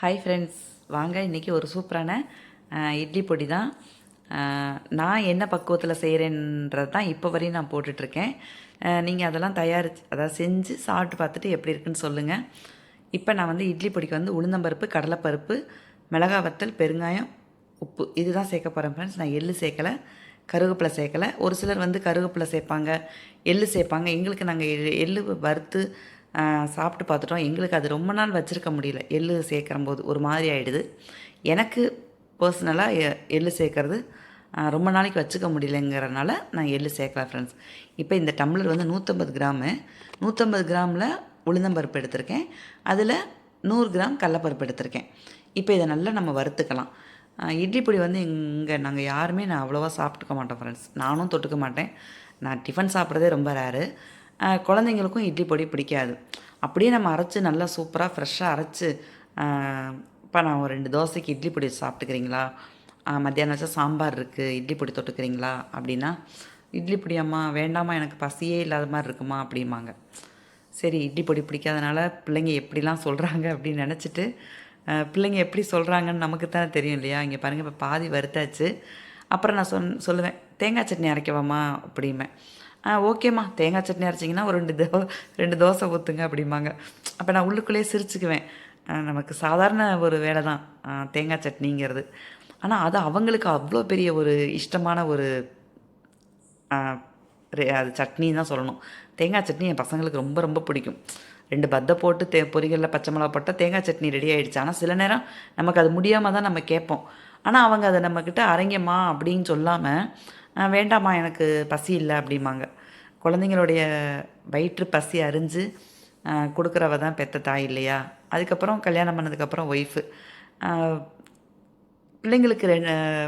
Hi friends, வாங்க இன்றைக்கி ஒரு சூப்பரான இட்லி பொடி தான். நான் என்ன பக்குவத்தில் செய்கிறேன்றது தான் இப்போ வரையும் நான் போட்டுட்ருக்கேன். நீங்கள் அதெல்லாம் அதாவது செஞ்சு சாப்பிட்டு பார்த்துட்டு எப்படி இருக்குன்னு சொல்லுங்கள். இப்போ நான் வந்து இட்லி பொடிக்கு வந்து உளுந்தம்பருப்பு, கடலைப்பருப்பு, மிளகாய் வத்தல், பெருங்காயம், உப்பு இதுதான் சேர்க்க போகிறேன் ஃப்ரெண்ட்ஸ். நான் எள்ளு சேர்க்கலை, கருவேப்பிலை சேர்க்கலை. ஒரு சிலர் வந்து கருவேப்பிலை சேர்ப்பாங்க, எள்ளு சேர்ப்பாங்க. எங்களுக்கு நாங்கள் எள்ளு வறுத்து சாப்பிட்டு பார்த்துட்டோம். எங்களுக்கு அது ரொம்ப நாள் வச்சுருக்க முடியல. எள்ளு சேர்க்குறம்போது ஒரு மாதிரி ஆகிடுது. எனக்கு பர்சனலாக எள்ளு சேர்க்குறது ரொம்ப நாளைக்கு வச்சுக்க முடியலைங்கிறனால நான் எள்ளு சேர்க்கல ஃப்ரெண்ட்ஸ். இப்போ இந்த டம்ளர் வந்து 150 கிராமு. 150 கிராமில் உளுந்தம்பருப்பு எடுத்திருக்கேன். அதில் 100 கிராம் கடலப்பருப்பு எடுத்திருக்கேன். இப்போ இதை நல்லா நம்ம வறுத்துக்கலாம். இட்லி பொடி வந்து நாங்கள் யாருமே நான் அவ்வளோவா சாப்பிட்டுக்க மாட்டோம் ஃப்ரெண்ட்ஸ். நானும் தொட்டுக்க மாட்டேன். நான் டிஃபன் சாப்பிட்றதே ரொம்ப ரேரு. குழந்தைங்களுக்கும் இட்லி பொடி பிடிக்காது. அப்படியே நம்ம அரைச்சி நல்லா சூப்பராக ஃப்ரெஷ்ஷாக அரைச்சி இப்போ நான் ஒரு 2 தோசைக்கு இட்லி பொடி சாப்பிட்டுக்கிறீங்களா, மத்தியானம் வச்சா சாம்பார் இருக்குது, இட்லி பொடி தொட்டுக்கிறீங்களா அப்படின்னா, இட்லி பொடி அம்மா வேண்டாமா, எனக்கு பசியே இல்லாத மாதிரி இருக்குமா அப்படிம்பாங்க. சரி, இட்லி பொடி பிடிக்காதனால பிள்ளைங்க எப்படிலாம் சொல்கிறாங்க அப்படின்னு நினச்சிட்டு, பிள்ளைங்க எப்படி சொல்கிறாங்கன்னு நமக்கு தானே தெரியும் இல்லையா. இங்கே பாருங்கள், இப்போ பாதி வறுத்தாச்சு. அப்புறம் நான் சொல்லுவேன், தேங்காய் சட்னி அரைக்கவாம்மா அப்படிம்பேன். ஓகேம்மா, தேங்காய் சட்னி அரைச்சிங்கன்னா ஒரு 2 தோசை ஊற்றுங்க அப்படிம்பாங்க. அப்போ நான் உள்ளுக்குள்ளேயே சிரிச்சுக்குவேன். நமக்கு சாதாரண ஒரு வேலை தான் தேங்காய் சட்னிங்கிறது. ஆனால் அது அவங்களுக்கு அவ்வளோ பெரிய ஒரு இஷ்டமான ஒரு அது சட்னின்னு தான் சொல்லணும். தேங்காய் சட்னி என் பசங்களுக்கு ரொம்ப ரொம்ப பிடிக்கும். 2 பத்தை போட்டு பொரிகளில் பச்சை மிளகா போட்டால் தேங்காய் சட்னி ரெடி ஆகிடுச்சு. ஆனால் சில நேரம் நமக்கு அது முடியாமல் தான் நம்ம கேட்போம். ஆனால் அவங்க அதை நம்மக்கிட்ட அரைங்கம்மா அப்படின்னு சொல்லாமல், வேண்டாம்மா எனக்கு பசி இல்லை அப்படிம்பாங்க. குழந்தைங்களுடைய வயிற்று பசி அறிஞ்சு கொடுக்குறவ தான் பெத்த தாய் இல்லையா. அதுக்கப்புறம் கல்யாணம் பண்ணதுக்கப்புறம் ஒய்ஃபு, பிள்ளைங்களுக்கு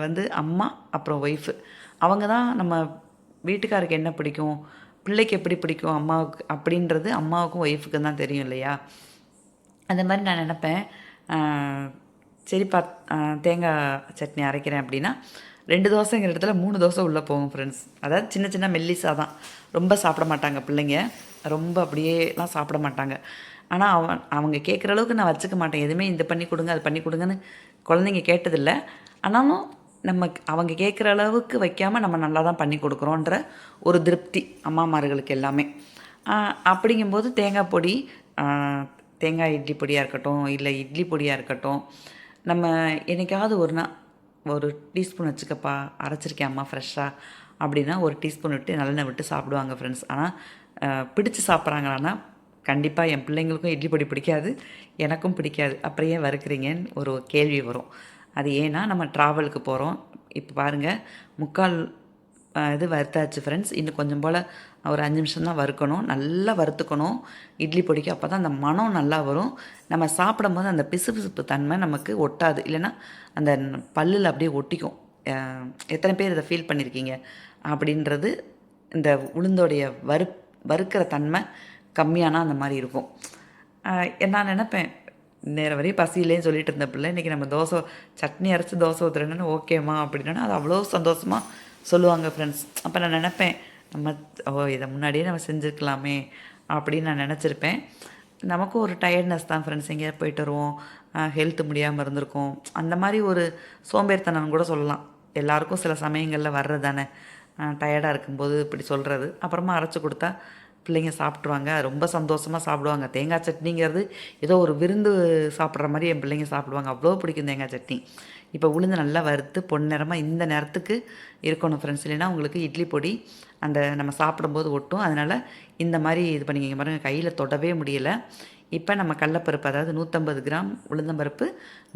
வந்து அம்மா அப்புறம் ஒய்ஃபு, அவங்க தான் நம்ம வீட்டுக்காருக்கு என்ன பிடிக்கும், பிள்ளைக்கு எப்படி பிடிக்கும் அம்மாவுக்கு அப்படின்றது அம்மாவுக்கும் ஒய்ஃபுக்கும் தான் தெரியும் இல்லையா. அந்த மாதிரி நான் நினப்பேன். சரிப்பா, தேங்காய் சட்னி அரைக்கிறேன் அப்படின்னா 2 தோசைங்கிற இடத்துல 3 தோசை உள்ளே போகும் ஃப்ரெண்ட்ஸ். அதாவது சின்ன சின்ன மெல்லிஸாக தான், ரொம்ப சாப்பிட மாட்டாங்க பிள்ளைங்க, ரொம்ப அப்படியேலாம் சாப்பிட மாட்டாங்க. ஆனால் அவங்க கேட்குற அளவுக்கு நான் வச்சுக்க மாட்டேன். எதுவுமே இது பண்ணி கொடுங்க, அது பண்ணி கொடுங்கன்னு குழந்தைங்க கேட்டதில்லை. ஆனாலும் அவங்க கேட்குற அளவுக்கு வைக்காமல் நம்ம நல்லா தான் பண்ணி கொடுக்குறோன்ற ஒரு திருப்தி அம்மாமார்களுக்கு எல்லாமே. அப்படிங்கும்போது தேங்காய் பொடி, தேங்காய் இட்லி பொடியாக இருக்கட்டும், இல்லை இட்லி பொடியாக இருக்கட்டும், நம்ம என்றைக்காவது ஒரு டீஸ்பூன் வச்சுக்கப்பா, அரைச்சிருக்கேன் அம்மா ஃப்ரெஷ்ஷாக அப்படின்னா ஒரு டீஸ்பூன் விட்டு நல்லெண்ணெய் விட்டு சாப்பிடுவாங்க ஃப்ரெண்ட்ஸ். ஆனால் பிடிச்சி சாப்பிட்றாங்களான்னா கண்டிப்பாக என் பிள்ளைங்களுக்கும் இட்லி பொடி பிடிக்காது, எனக்கும் பிடிக்காது. அப்புறம் ஏன் வறுக்கிறீங்கன்னு ஒரு கேள்வி வரும். அது ஏன்னா நம்ம ட்ராவலுக்கு போகிறோம். இப்போ பாருங்கள், 3/4 இது வறுத்தாச்சு ஃப்ரெண்ட்ஸ். இன்னும் கொஞ்சம் போல் ஒரு 5 நிமிஷம் தான் வறுக்கணும். நல்லா வறுத்துக்கணும் இட்லி பொடிக்கு. அப்போ தான் அந்த மனம் நல்லா வரும். நம்ம சாப்பிடும்போது அந்த பிசுபிசுப்பு தன்மை நமக்கு ஒட்டாது, இல்லைன்னா அந்த பல்லில் அப்படியே ஒட்டிக்கும். எத்தனை பேர் இதை ஃபீல் பண்ணியிருக்கீங்க அப்படின்றது. இந்த உளுந்தோடைய வறுக்கிற தன்மை கம்மியானால் அந்த மாதிரி இருக்கும். நான் நினப்பேன், நேரம் வரையும் பசியிலேன்னு சொல்லிட்டு இருந்த பிள்ளை இன்றைக்கி நம்ம சட்னி அரைச்சி தோசை ஊற்றுறேன்னு ஓகேம்மா அப்படின்னா அது அவ்வளோ சந்தோஷமாக சொல்லுவாங்க ஃப்ரெண்ட்ஸ். அப்போ நான் நினப்பேன், இதை முன்னாடியே நம்ம செஞ்சுருக்கலாமே அப்படின்னு நான் நினச்சிருப்பேன். நமக்கும் ஒரு டயர்ட்னஸ் தான் ஃப்ரெண்ட்ஸ். எங்கேயாவது போயிட்டு வருவோம், ஹெல்த்து முடியாமல் இருந்திருக்கோம், அந்த மாதிரி ஒரு சோம்பேறித்தனம் கூட சொல்லலாம். எல்லாருக்கும் சில சமயங்களில் வர்றது தானே, டயர்டாக இருக்கும்போது இப்படி சொல்கிறது. அப்புறமா அரைச்சி கொடுத்தா பிள்ளைங்க சாப்பிட்ருவாங்க, ரொம்ப சந்தோஷமாக சாப்பிடுவாங்க. தேங்காய் சட்னிங்கிறது ஏதோ ஒரு விருந்து சாப்பிட்ற மாதிரி என் பிள்ளைங்க சாப்பிடுவாங்க, அவ்வளோ பிடிக்கும் தேங்காய் சட்னி. இப்போ உளுந்து நல்லா வறுத்து பொன்னிறமாக இந்த நேரத்துக்கு இருக்கணும் ஃப்ரெண்ட்ஸ், இல்லைன்னா உங்களுக்கு இட்லி பொடி அந்த நம்ம சாப்பிடும்போது ஒட்டும். அதனால் இந்த மாதிரி இது பண்ணிக்கிங்க. பாருங்கள், கையில் தொடவே முடியலை. இப்போ நம்ம கடலப்பருப்பு, அதாவது 150 கிராம் உளுந்தம்பருப்பு,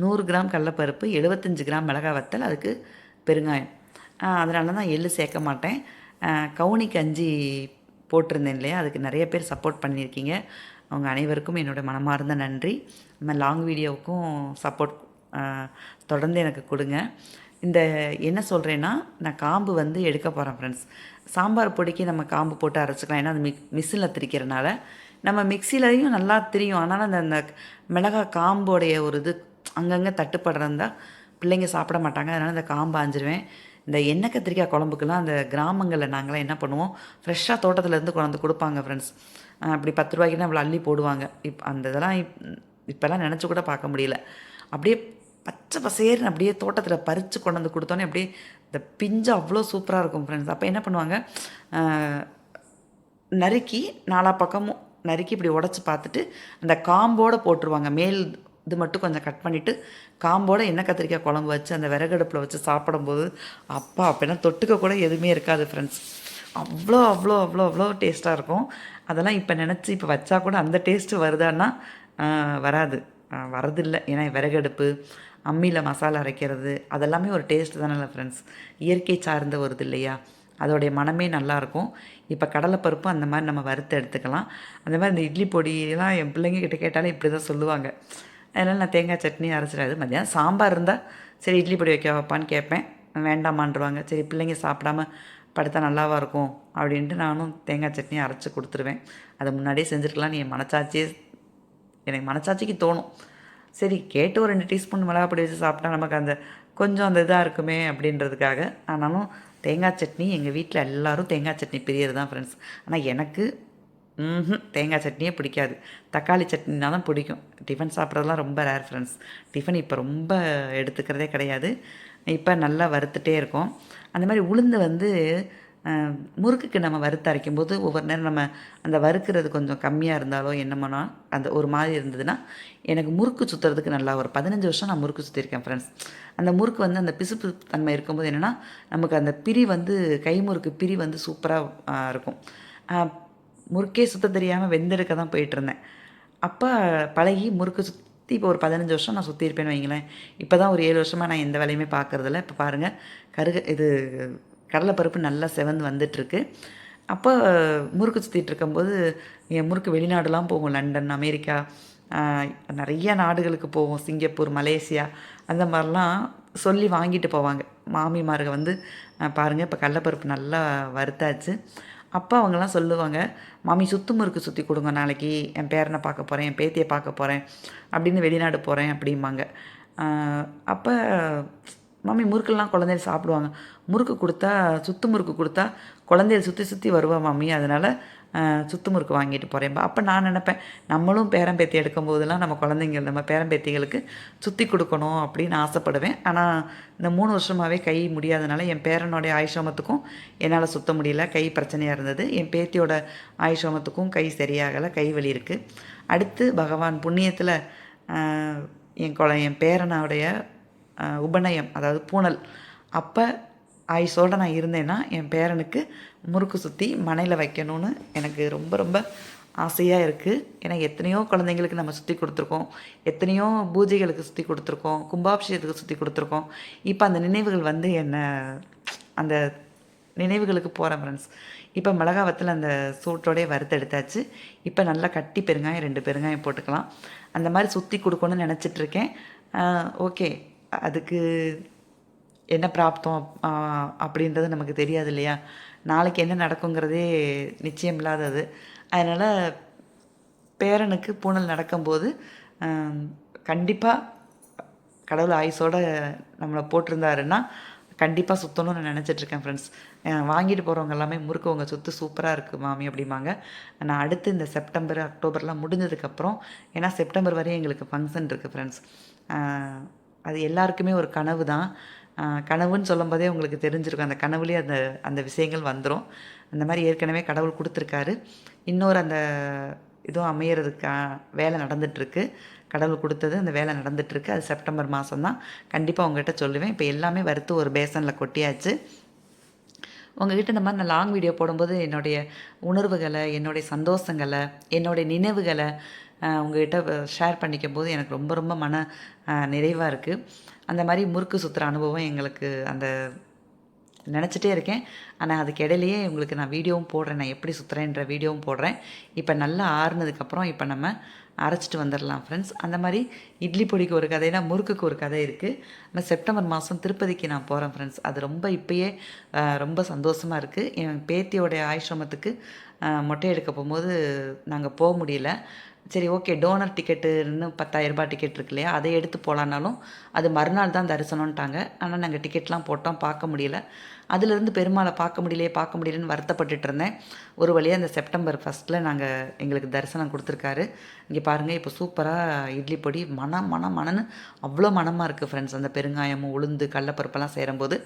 100 கிராம் கடலப்பருப்பு, 75 கிராம் மிளகாய் வத்தல், அதுக்கு பெருங்காயம். அதனால தான் எள்ளு சேர்க்க மாட்டேன். கவுனி கஞ்சி போட்டிருந்தேன் இல்லையா, அதுக்கு நிறைய பேர் சப்போர்ட் பண்ணியிருக்கீங்க. அவங்க அனைவருக்கும் என்னோடய மனமார்ந்த நன்றி. நம்ம லாங் வீடியோவுக்கும் சப்போர்ட் தொடர்ந்து எனக்கு கொடுங்க. இந்த என்ன சொல்கிறேன்னா, நான் காம்பு வந்து எடுக்க போகிறேன் ஃப்ரெண்ட்ஸ். சாம்பார் பொடிக்கு நம்ம காம்பு போட்டு அரைச்சிக்கலாம், ஏன்னா அது மிக்சியில் திரிக்கிறனால. நம்ம மிக்சிலையும் நல்லா திரியும், ஆனாலும் அந்த மிளகாய் காம்போடைய ஒரு இது அங்கங்கே தட்டுப்படுறதா பிள்ளைங்க சாப்பிட மாட்டாங்க. அதனால் அந்த காம்பு ஆஞ்சிருவேன். இந்த எண்ணெய் கத்திரிக்காய் குழம்புக்கெல்லாம் அந்த கிராமங்களில் நாங்களாம் என்ன பண்ணுவோம், ஃப்ரெஷ்ஷாக தோட்டத்துலேருந்து கொண்டாந்து கொடுப்பாங்க ஃப்ரெண்ட்ஸ். அப்படி 10 ரூபாய்க்குன்னா அவ்வளோ அள்ளி போடுவாங்க. அந்த இதெல்லாம் இப்போல்லாம் நினச்சி கூட பார்க்க முடியல. அப்படியே பச்சை பசேர்னு அப்படியே தோட்டத்தில் பறித்து கொண்டு வந்து கொடுத்தோன்னே அப்படியே இந்த பிஞ்சு அவ்வளோ சூப்பராக இருக்கும் ஃப்ரெண்ட்ஸ். அப்போ என்ன பண்ணுவாங்க, நறுக்கி நாலா பக்கமும் நறுக்கி இப்படி உடச்சி பார்த்துட்டு அந்த காம்போடு போட்டுருவாங்க. மேல் இது மட்டும் கொஞ்சம் கட் பண்ணிவிட்டு காம்போட எண்ணெய் கத்திரிக்காய் குழம்பு வச்சு அந்த விறகடுப்பில் வச்சு சாப்பிடும்போது அப்பா அப்படின்னா தொட்டுக்க கூட எதுவுமே இருக்காது ஃப்ரெண்ட்ஸ். அவ்வளோ அவ்வளோ அவ்வளோ அவ்வளோ டேஸ்ட்டாக இருக்கும். அதெல்லாம் இப்போ நினச்சி இப்போ வச்சா கூட அந்த டேஸ்ட்டு வருதான்னா வராது, வரதில்லை. ஏன்னா விறகடுப்பு, அம்மியில் மசாலா அரைக்கிறது அதெல்லாமே ஒரு டேஸ்ட்டு தானே ஃப்ரெண்ட்ஸ். இயற்கை சார்ந்த வருது இல்லையா, அதோடைய மனமே நல்லாயிருக்கும். இப்போ கடலைப்பருப்பும் அந்த மாதிரி நம்ம வறுத்து எடுத்துக்கலாம். அந்த மாதிரி இந்த இட்லி பொடியெல்லாம் என் பிள்ளைங்க கிட்ட கேட்டாலே இப்படி தான் சொல்லுவாங்க. அதனால் நான் தேங்காய் சட்னி அரைச்சிடாது. மதியானம் சாம்பார் இருந்தால் சரி இட்லி பொடி வைப்பான்னு கேட்பேன், வேண்டாமான்ருவாங்க. சரி பிள்ளைங்க சாப்பிடாம படுத்தா நல்லாவாக இருக்கும் அப்படின்ட்டு நானும் தேங்காய் சட்னி அரைச்சி கொடுத்துருவேன். அதை முன்னாடியே செஞ்சுருக்கலாம்னு என் மனச்சாட்சியே, எனக்கு மனச்சாட்சிக்கு தோணும். சரி கேட்டு ஒரு 2 டீஸ்பூன் மிளகா பொடி வச்சு சாப்பிட்டா நமக்கு அந்த கொஞ்சம் அந்த இதாக இருக்குமே அப்படின்றதுக்காக. ஆனாலும் தேங்காய் சட்னி எங்கள் வீட்டில் எல்லோரும் தேங்காய் சட்னி பிரியர் தான் ஃப்ரெண்ட்ஸ். ஆனால் எனக்கு தேங்காய் சட்னியே பிடிக்காது. தக்காளி சட்னினா தான் பிடிக்கும். டிஃபன் சாப்பிட்றதுலாம் ரொம்ப ரேர் ஃப்ரெண்ட்ஸ். டிஃபன் இப்போ ரொம்ப எடுத்துக்கிறதே கிடையாது. இப்போ நல்லா வறுத்துட்டே இருக்கோம். அந்த மாதிரி உளுந்து வந்து முறுக்குக்கு நம்ம வறுத்து அரைக்கும்போது ஒவ்வொரு நேரம் நம்ம அந்த வறுக்கிறது கொஞ்சம் கம்மியாக இருந்தாலோ என்னமோனா அந்த ஒரு மாதிரி இருந்ததுன்னா எனக்கு முறுக்கு சுற்றுறதுக்கு நல்லா ஒரு 15 வருஷம் நான் முறுக்கு சுற்றிருக்கேன் ஃப்ரெண்ட்ஸ். அந்த முறுக்கு வந்து அந்த பிசுப்பு தன்மை இருக்கும்போது என்னென்னா நமக்கு அந்த பிரி வந்து கை முறுக்கு பிரி வந்து சூப்பராக இருக்கும். முறுக்கே சுற்ற தெரியாமல் வெந்தெடுக்க தான் போயிட்டுருந்தேன். அப்போ பழகி முறுக்கு சுற்றி இப்போ ஒரு 15 வருஷம் நான் சுற்றிருப்பேன்னு வைங்களேன். இப்போ தான் ஒரு 7 வருஷமாக நான் எந்த வேலையுமே பார்க்குறதில்ல. இப்போ பாருங்கள் இது கடலைப்பருப்பு நல்லா செவந்து வந்துட்டுருக்கு. அப்போ முறுக்கு சுற்றிட்டு இருக்கும்போது என் முறுக்கு வெளிநாடுலாம் போகும். லண்டன், அமெரிக்கா, நிறைய நாடுகளுக்கு போவோம். சிங்கப்பூர், மலேசியா அந்த மாதிரிலாம் சொல்லி வாங்கிட்டு போவாங்க. மாமிமார்கள் வந்து பாருங்கள் இப்போ கடலைப்பருப்பு நல்லா வறுத்தாச்சு. அப்போ அவங்கெல்லாம் சொல்லுவாங்க, மாமி சுத்து முறுக்கு சுற்றி கொடுங்க, நாளைக்கு என் பேரனை பார்க்க போகிறேன், என் பேத்தியை பார்க்க போகிறேன் அப்படின்னு வெளிநாடு போகிறேன் அப்படிம்பாங்க. அப்போ மாமி முறுக்கெல்லாம் குழந்தைகள் சாப்பிடுவாங்க. முறுக்கு கொடுத்தா சுத்து முறுக்கு கொடுத்தா குழந்தைகள் சுற்றி சுற்றி வருவா மாமி, அதனால் சுத்து முறுக்கு வாங்கிட்டு போகிறேன்பா. அப்போ நான் நினப்பேன், நம்மளும் பேரம்பேத்தி எடுக்கும்போதெல்லாம் நம்ம குழந்தைங்க நம்ம பேரம்பேத்திகளுக்கு சுற்றி கொடுக்கணும் அப்படின்னு ஆசைப்படுவேன். ஆனால் இந்த 3 வருஷமாகவே கை முடியாதனால என் பேரனோடைய ஆயுஷமத்துக்கும் என்னால் சுற்ற முடியல, கை பிரச்சனையாக இருந்தது. என் பேத்தியோட ஆயுஷமத்துக்கும் கை சரியாகலை, கை வலி இருக்குது. அடுத்து பகவான் புண்ணியத்தில் என் பேரனோடைய உபநயம் அதாவது பூனல் அப்போ ஆயுசோடு நான் இருந்தேன்னா என் பேரனுக்கு முறுக்கு சுற்றி மனையில் வைக்கணும்னு எனக்கு ரொம்ப ரொம்ப ஆசையாக இருக்குது. ஏன்னா எத்தனையோ குழந்தைங்களுக்கு நம்ம சுற்றி கொடுத்துருக்கோம், எத்தனையோ பூஜைகளுக்கு சுற்றி கொடுத்துருக்கோம், கும்பாபிஷேகத்துக்கு சுற்றி கொடுத்துருக்கோம். இப்போ அந்த நினைவுகள் வந்து அந்த நினைவுகளுக்கு போகிறேன் ஃப்ரெண்ட்ஸ். இப்போ மிளகாவத்தில் அந்த சூட்டோடைய வறுத்தெடுத்தாச்சு. இப்போ நல்லா கட்டி பெருங்காயம் 2 பெருங்காயம் போட்டுக்கலாம். அந்த மாதிரி சுற்றி கொடுக்கணும்னு நினச்சிட்ருக்கேன். ஓகே, அதுக்கு என்ன பிராப்தம் அப்படின்றது நமக்கு தெரியாது இல்லையா. நாளைக்கு என்ன நடக்குங்கிறதே நிச்சயம் இல்லாதது. அதனால் பேரனுக்கு பூனல் நடக்கும்போது கண்டிப்பாக கடவுள் ஆயுசோடு நம்மளை போட்டிருந்தாருன்னா கண்டிப்பாக சுற்றணும்னு நான் நினச்சிட்ருக்கேன் ஃப்ரெண்ட்ஸ். வாங்கிட்டு போகிறவங்க எல்லாமே முறுக்கு உங்கள் சுற்று சூப்பராக இருக்குது மாமி அப்படிம்பாங்க. நான் அடுத்து இந்த செப்டம்பர், அக்டோபர்லாம் முடிஞ்சதுக்கப்புறம், ஏன்னா செப்டம்பர் வரையும் எங்களுக்கு ஃபங்க்ஷன் இருக்குது ஃப்ரெண்ட்ஸ். அது எல்லாருக்குமே ஒரு கனவு தான். கனவுன்னு சொல்லும்போதே உங்களுக்கு தெரிஞ்சிருக்கும், அந்த கனவுலேயே அந்த அந்த விஷயங்கள் வந்துடும். அந்த மாதிரி ஏற்கனவே கடவுள் கொடுத்துருக்காரு. இன்னொரு அந்த இதுவும் அமையிறதுக்கு வேலை நடந்துகிட்ருக்கு. கடவுள் கொடுத்தது அந்த வேலை நடந்துகிட்ருக்கு. அது செப்டம்பர் மாதம் தான். கண்டிப்பாக உங்கள்கிட்ட சொல்லுவேன். இப்போ எல்லாமே வறுத்து ஒரு பேசனில் கொட்டியாச்சு. உங்கள்கிட்ட இந்த மாதிரி நான் லாங் வீடியோ போடும்போது என்னுடைய உணர்வுகளை, என்னுடைய சந்தோஷங்களை, என்னுடைய நினைவுகளை உங்கள்கிட்ட ஷேர் பண்ணிக்கும் போது எனக்கு ரொம்ப ரொம்ப மன நிறைவாக இருக்குது. அந்த மாதிரி முறுக்கு சுற்றுற அனுபவம் எங்களுக்கு அந்த நினச்சிட்டே இருக்கேன். ஆனால் அதுக்கு இடையிலையே உங்களுக்கு நான் வீடியோவும் போடுறேன், நான் எப்படி சுற்றுறேன்ற வீடியோவும் போடுறேன். இப்போ நல்லா ஆறுனதுக்கப்புறம் இப்போ நம்ம அரைச்சிட்டு வந்துடலாம் ஃப்ரெண்ட்ஸ். அந்த மாதிரி இட்லி பொடிக்கு ஒரு கதைனா முறுக்குக்கு ஒரு கதை இருக்குது. ஆனால் செப்டம்பர் மாதம் திருப்பதிக்கு நான் போகிறேன் ஃப்ரெண்ட்ஸ். அது ரொம்ப இப்போயே ரொம்ப சந்தோஷமாக இருக்குது. என் பேத்தியோடைய ஆசிரமத்துக்கு மொட்டை எடுக்க போகும்போது நாங்கள் போக முடியல. சரி ஓகே, டோனர் டிக்கெட்டுன்னு 10,000 ரூபாய் டிக்கெட் இருக்கு இல்லையா, அதை எடுத்து போகலான்னாலும் அது மறுநாள் தான் தரிசனம்ட்டாங்க. ஆனால் நாங்கள் டிக்கெட்லாம் போட்டோம், பார்க்க முடியல. அதிலிருந்து பெருமாளை பார்க்க முடியலைன்னு வருத்தப்பட்டுட்டு இருந்தேன். ஒரு வழியாக இந்த செப்டம்பர் 1 நாங்கள் எங்களுக்கு தரிசனம் கொடுத்துருக்காரு. இங்கே பாருங்கள், இப்போ சூப்பராக இட்லி பொடி மணன்னு அவ்வளோ மணமாக இருக்குது ஃப்ரெண்ட்ஸ். அந்த பெருங்காயமும் உளுந்து கடலப்பருப்பெல்லாம் சேரும்போது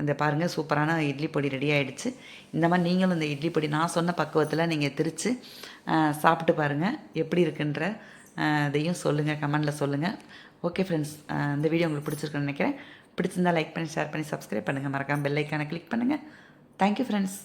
இந்த பாருங்கள் சூப்பரான இட்லி பொடி ரெடி ஆகிடுச்சு. இந்த மாதிரி நீங்களும் இந்த இட்லி பொடி நான் சொன்ன பக்குவத்தில் நீங்கள் திரித்து சாப்பிட்டு பாருங்கள், எப்படி இருக்குன்ற இதையும் சொல்லுங்கள், கமெண்டில் சொல்லுங்கள். ஓகே ஃப்ரெண்ட்ஸ், இந்த வீடியோ உங்களுக்கு பிடிச்சிருக்குன்னு நினைக்கிறேன். பிடிச்சிருந்தால் லைக் பண்ணி, ஷேர் பண்ணி, சப்ஸ்கிரைப் பண்ணுங்கள். மறக்காமல் பெல் ஐக்கானை கிளிக் பண்ணுங்கள். Thank you friends.